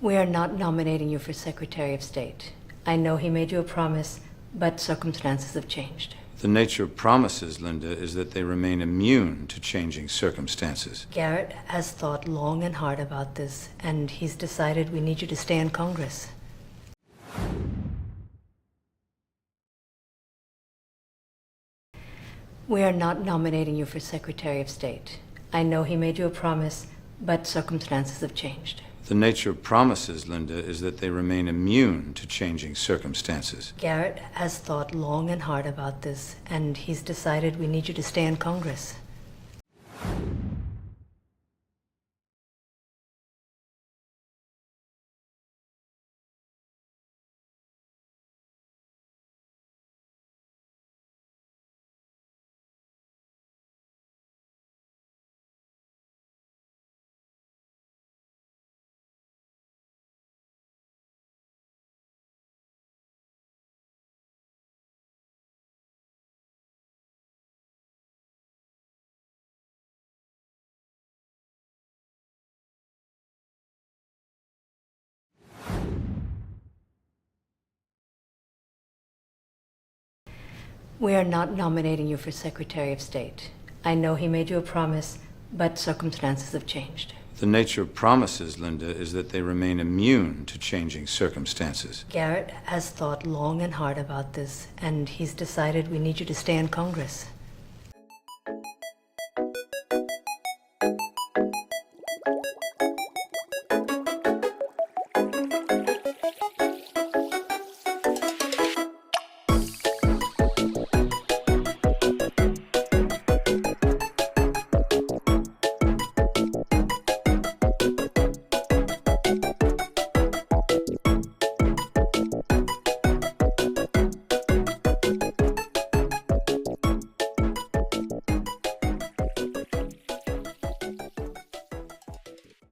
We are not nominating you for Secretary of State. I know he made you a promise, but circumstances have changed. The nature of promises, Linda, is that they remain immune to changing circumstances. Garrett has thought long and hard about this, and he's decided we need you to stay in Congress. We are not nominating you for Secretary of State. I know he made you a promise, but circumstances have changed. The nature of promises, Linda, is that they remain immune to changing circumstances. Garrett has thought long and hard about this, and he's decided we need you to stay in Congress. We are not nominating you for Secretary of State. I know he made you a promise, but circumstances have changed. The nature of promises, Linda, is that they remain immune to changing circumstances. Garrett has thought long and hard about this, and he's decided we need you to stay in Congress.